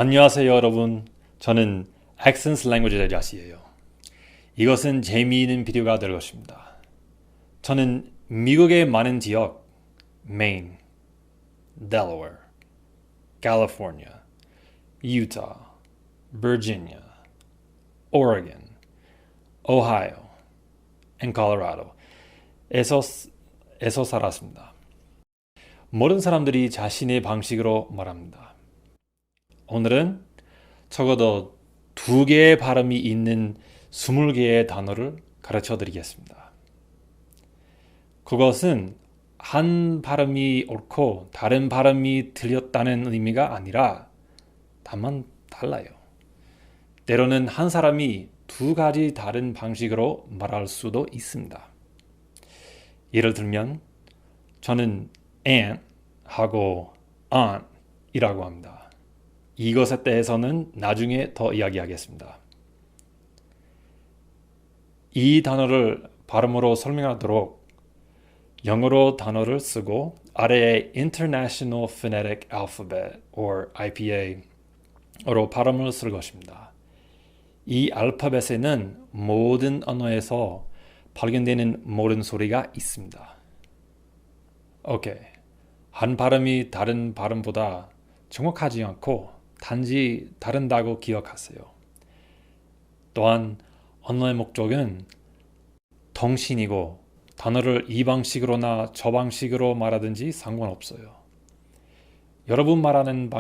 안녕하세요 여러분. 저는 액센트 랭귀지 제자씨예요. 이것은 재미있는 비디오가 될 것입니다. 저는 미국의 많은 지역, 메인, 델러웨어, 캘리포니아, 유타, 버지니아, 오레곤, 오하이오, and 콜로라도에서 살았습니다. 모든 사람들이 자신의 방식으로 말합니다. 오늘은 적어도 2개의 발음이 있는 20개의 단어를 가르쳐 드리겠습니다. 그것은 한 발음이 옳고 다른 발음이 틀렸다는 의미가 아니라 다만 달라요. 때로는 한 사람이 2가지 다른 방식으로 말할 수도 있습니다. 예를 들면 저는 and 하고 on 이라고 합니다. 이것에 대해서는 나중에 더 이야기하겠습니다. 이 단어를 발음으로 설명하도록 영어로 단어를 쓰고 아래에 International Phonetic Alphabet or IPA로 발음을 쓸 것입니다. 이 알파벳에는 모든 언어에서 발견되는 모든 소리가 있습니다. 오케이. 한 발음이 다른 발음보다 정확하지 않고 단지 다른다고 기억하세요. 또한 언어의 목적은 통신이고 단어를 이 방식으로나 저 방식으로 말하든지 상관없어요. 여러분 말하는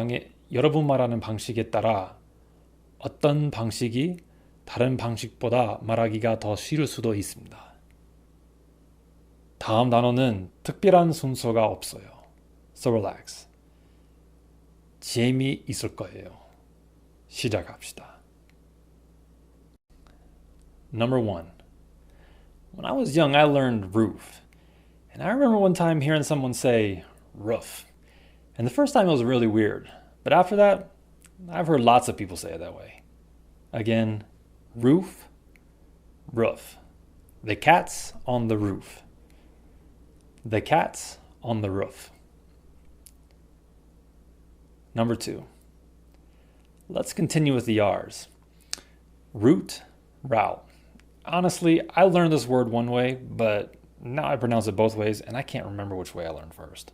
방식에 따라 어떤 방식이 다른 방식보다 말하기가 더 쉬울 수도 있습니다. 다음 단어는 특별한 순서가 없어요. So relax. 재미있을 거예요. 시작합시다. Number 1. When I was young, I learned roof. And I remember one time hearing someone say roof. And the first time it was really weird. But after that, I've heard lots of people say it that way. Again, roof, roof. The cat's on the roof. The cat's on the roof. Number 2. Let's continue with the R's. Route, route. Honestly, I learned this word one way, but now I pronounce it both ways, and I can't remember which way I learned first.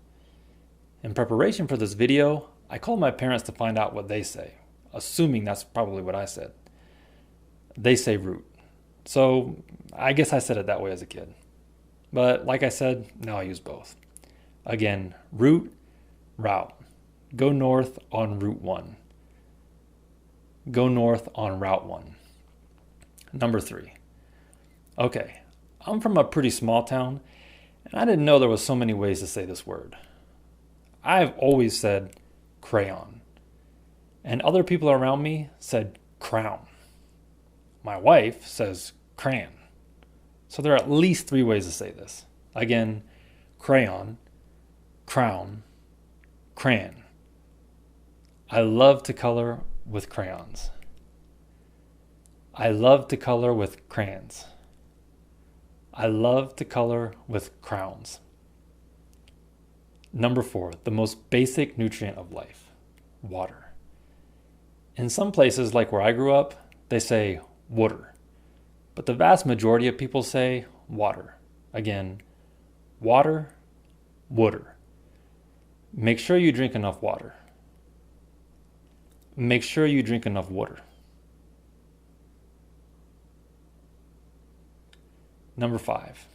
In preparation for this video, I called my parents to find out what they say, assuming that's probably what I said. They say route. So I guess I said it that way as a kid. But like I said, now I use both. Again, route, route. Go north on Route 1. Go north on Route 1. Number 3. Okay, I'm from a pretty small town, and I didn't know there was so many ways to say this word. I've always said crayon, and other people around me said crown. My wife says crayon. So there are at least 3 ways to say this. Again, crayon, crown, crayon. I love to color with crayons. I love to color with crayons. I love to color with crowns. Number 4, the most basic nutrient of life, water. In some places, like where I grew up, they say water. But the vast majority of people say water. Again, water, water. Make sure you drink enough water. Make sure you drink enough water. Number 5.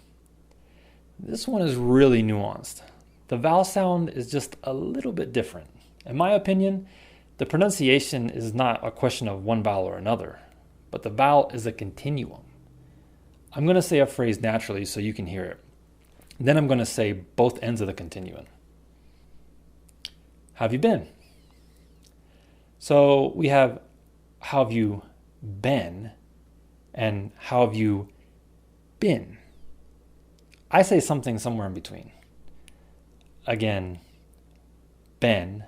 This one is really nuanced. The vowel sound is just a little bit different. In my opinion, the pronunciation is not a question of one vowel or another, but the vowel is a continuum. I'm going to say a phrase naturally so you can hear it. Then I'm going to say both ends of the continuum. How have you been? So we have how have you been and how have you been. I say something somewhere in between. Again, been.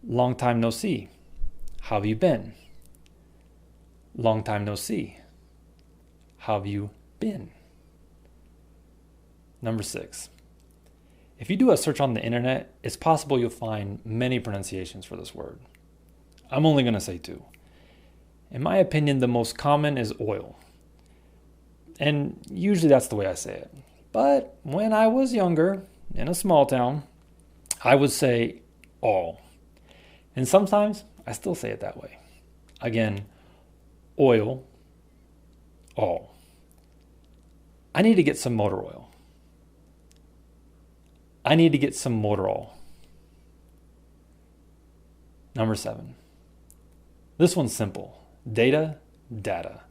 Long time no see. How have you been? Long time no see. How have you been? Number 6. If you do a search on the internet, it's possible you'll find many pronunciations for this word. I'm only going to say two. In my opinion, the most common is oil. And usually that's the way I say it. But when I was younger, in a small town, I would say all. And sometimes I still say it that way. Again, oil, all. I need to get some motor oil. I need to get some motor oil. Number 7. This one's simple. Data, data.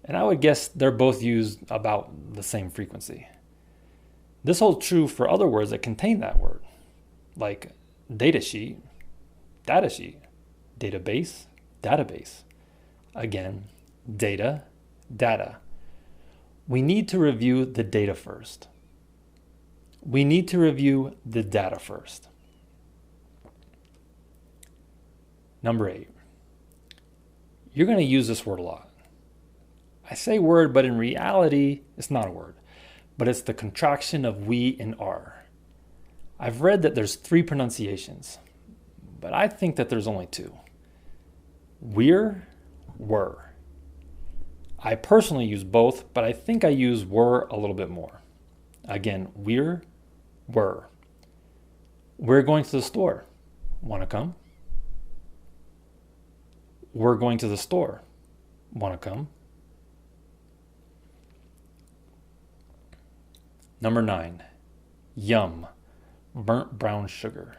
And I would guess they're both used about the same frequency. This holds true for other words that contain that word, like datasheet, datasheet, database, database. Again, data, data. We need to review the data first. We need to review the data first. Number 8. You're going to use this word a lot. I say word, but in reality, it's not a word, but it's the contraction of we and are. I've read that there's 3 pronunciations, but I think that there's only 2. We're, were. I personally use both, but I think I use were a little bit more. Again, we're, were. We're going to the store. Want to come? We're going to the store. Want to come? Number 9, yum, burnt brown sugar.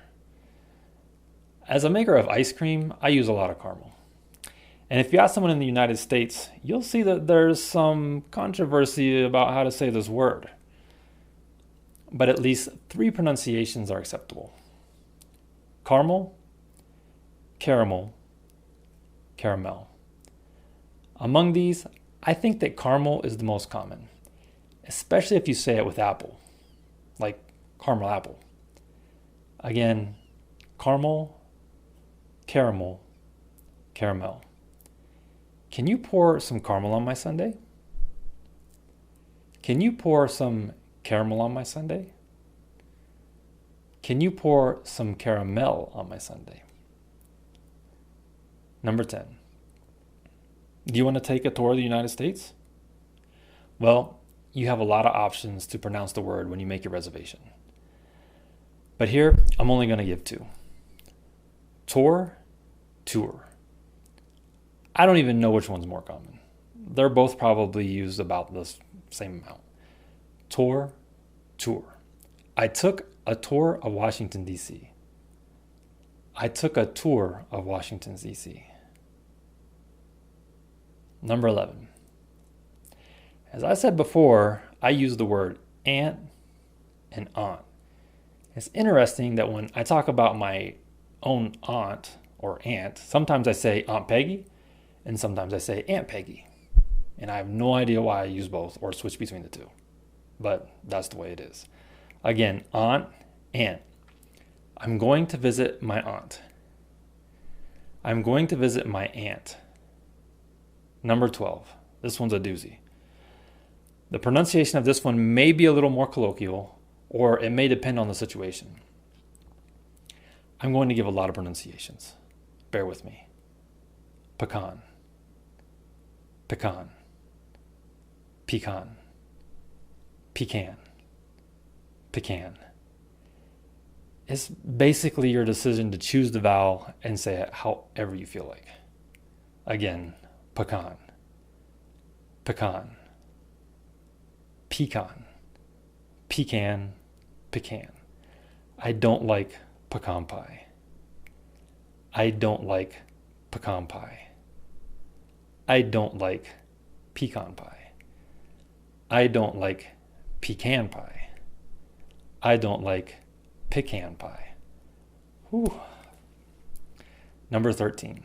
As a maker of ice cream, I use a lot of caramel. And if you ask someone in the United States, you'll see that there's some controversy about how to say this word. But at least 3 pronunciations are acceptable. Caramel, caramel, caramel. Among these, I think that caramel is the most common, especially if you say it with apple, like caramel apple. Again, caramel, caramel, caramel. Can you pour some caramel on my sundae? Can you pour some caramel on my sundae? Can you pour some caramel on my sundae? Number 10. Do you want to take a tour of the United States? Well, you have a lot of options to pronounce the word when you make your reservation. But here, I'm only going to give 2. Tour, tour. I don't even know which one's more common. They're both probably used about the same amount. Tour, tour. I took a tour of Washington, D.C. I took a tour of Washington, D.C. Number 11. As I said before, I use the word aunt and aunt. It's interesting that when I talk about my own aunt or aunt, sometimes I say Aunt Peggy and sometimes I say Aunt Peggy. And I have no idea why I use both or switch between the two. But that's the way it is. Again, aunt, aunt. I'm going to visit my aunt. I'm going to visit my aunt. Number 12. This one's a doozy. The pronunciation of this one may be a little more colloquial, or it may depend on the situation. I'm going to give a lot of pronunciations. Bear with me. Pecan. Pecan. Pecan. Pecan. Pecan. It's basically your decision to choose the vowel and say it however you feel like. Again, pecan. Pecan. Pecan. Pecan. Pecan. I don't like pecan pie. I don't like pecan pie. I don't like pecan pie. I don't like pecan pie. I don't like pecan pie. Whew. Number 13.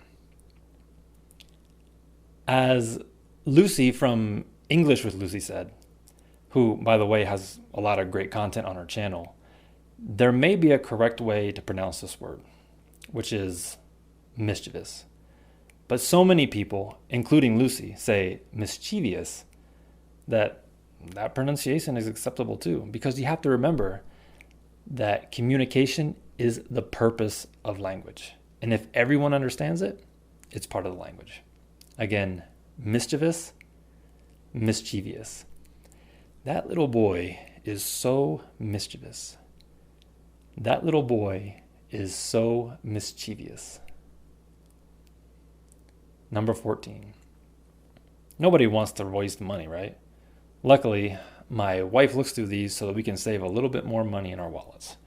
As Lucy from English with Lucy said, who, by the way, has a lot of great content on her channel, there may be a correct way to pronounce this word, which is mischievous. But so many people, including Lucy, say mischievous that pronunciation is acceptable too, because you have to remember that communication is the purpose of language. And if everyone understands it, it's part of the language. Again, mischievous, mischievous. That little boy is so mischievous. That little boy is so mischievous. Number 14. Nobody wants to waste money, right? Luckily, my wife looks through these so that we can save a little bit more money in our wallets.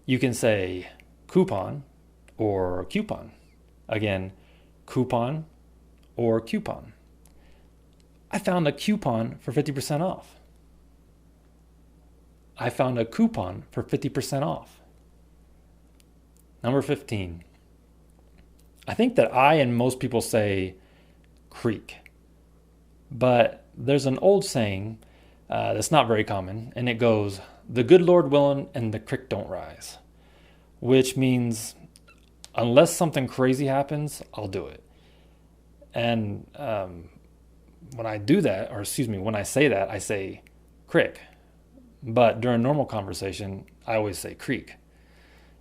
You can say coupon or coupon. Again, coupon or coupon. I found a coupon for 50% off. I found a coupon for 50% off. Number 15. I think that I and most people say creek. But there's an old saying that's not very common, and it goes, the good Lord willin' and the crick don't rise. Which means, unless something crazy happens, I'll do it. And when I do that, when I say that, I say crick. But during normal conversation, I always say creek.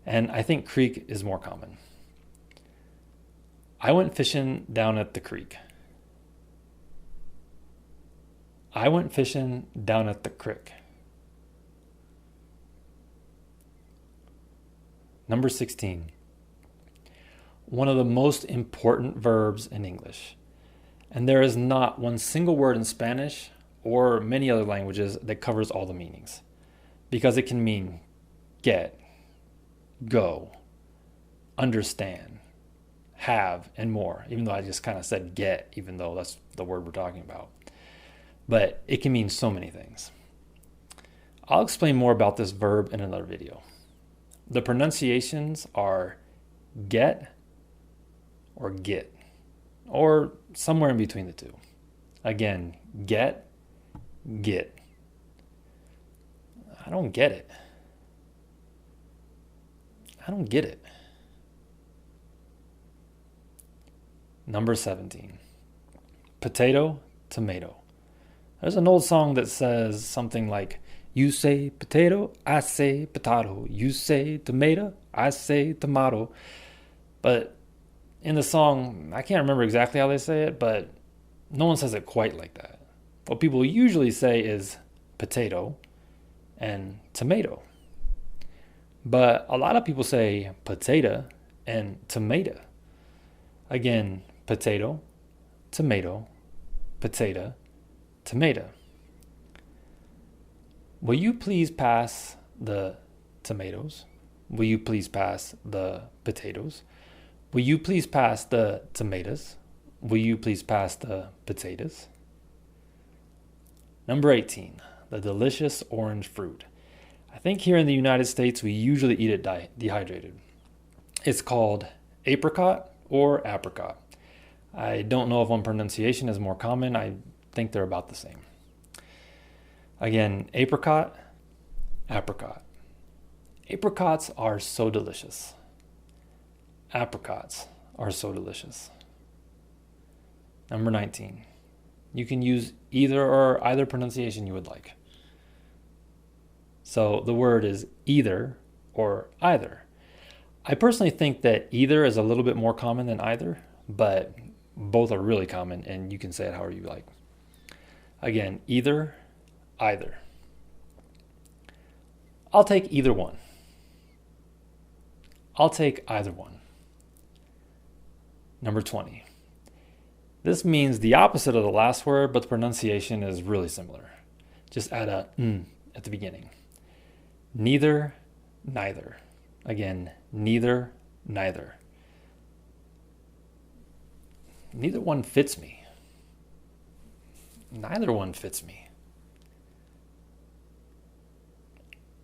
And I think creek is more common. I went fishing down at the creek. I went fishing down at the creek. Number 16. One of the most important verbs in English. And there is not one single word in Spanish or many other languages that covers all the meanings. Because it can mean get, go, understand, have, and more. Even though I just kind of said get, even though that's the word we're talking about. But it can mean so many things. I'll explain more about this verb in another video. The pronunciations are get or get, or somewhere in between the two. Again, get, get. I don't get it. I don't get it. Number 17. Potato, tomato. There's an old song that says something like, you say potato, I say potato. You say tomato, I say tomato. But in the song, I can't remember exactly how they say it, but no one says it quite like that. What people usually say is potato and tomato. But a lot of people say potato and tomato. Again, potato, tomato, potato, tomato. Will you please pass the tomatoes? Will you please pass the potatoes? Will you please pass the tomatoes? Will you please pass the potatoes? Number 18, the delicious orange fruit. I think here in the United States, we usually eat it dehydrated. It's called apricot or apricot. I don't know if one pronunciation is more common. I think they're about the same. Again, apricot, apricot. Apricots are so delicious. Apricots are so delicious. Number 19. You can use either pronunciation you would like. So the word is either or either. I personally think that either is a little bit more common than either, but both are really common and you can say it however you like. Again, either, either. I'll take either one. I'll take either one. Number 20. This means the opposite of the last word, but the pronunciation is really similar. Just add a n at the beginning. Neither, neither. Again, neither, neither. Neither one fits me. Neither one fits me.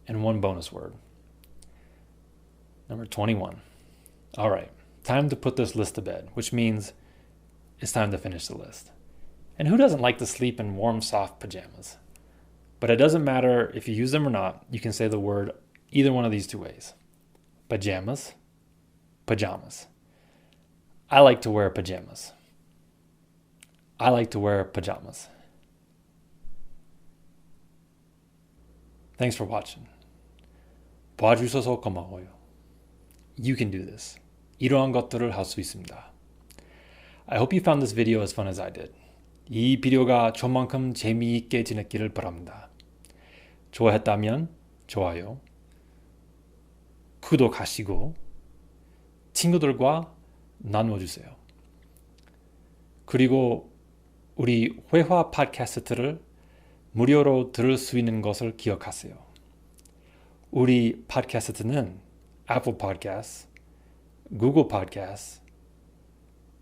And one bonus word. Number 21. All right, time to put this list to bed, which means it's time to finish the list. And who doesn't like to sleep in warm, soft pajamas? But it doesn't matter if you use them or not. You can say the word either one of these two ways. Pajamas, pajamas. I like to wear pajamas. I like to wear pajamas. Thanks for watching. 봐주셔서 고마워요. You can do this. 이러한 것들을 할 수 있습니다. I hope you found this video as fun as I did. 이 비디오가 저만큼 재미있게 지냈기를 바랍니다. 좋아했다면 좋아요, 구독하시고 친구들과 나누어주세요. 그리고 우리 회화 팟캐스트를 무료로 들을 수 있는 것을 기억하세요. 우리 팟캐스트는 애플 팟캐스트, 구글 팟캐스트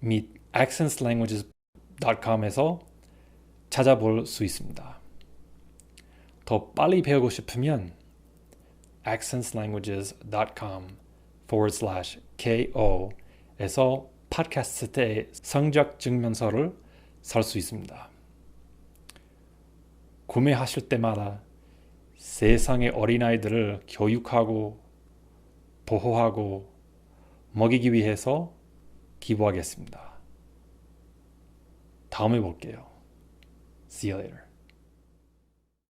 및 accentslanguages.com에서 찾아볼 수 있습니다. 더 빨리 배우고 싶으면 accentslanguages.com/ko 에서 팟캐스트의 성적 증명서를 살 수 있습니다. 구매하실 때마다 세상의 어린아이들을 교육하고 보호하고 먹이기 위해서 기부하겠습니다. 다음에 볼게요. See you later.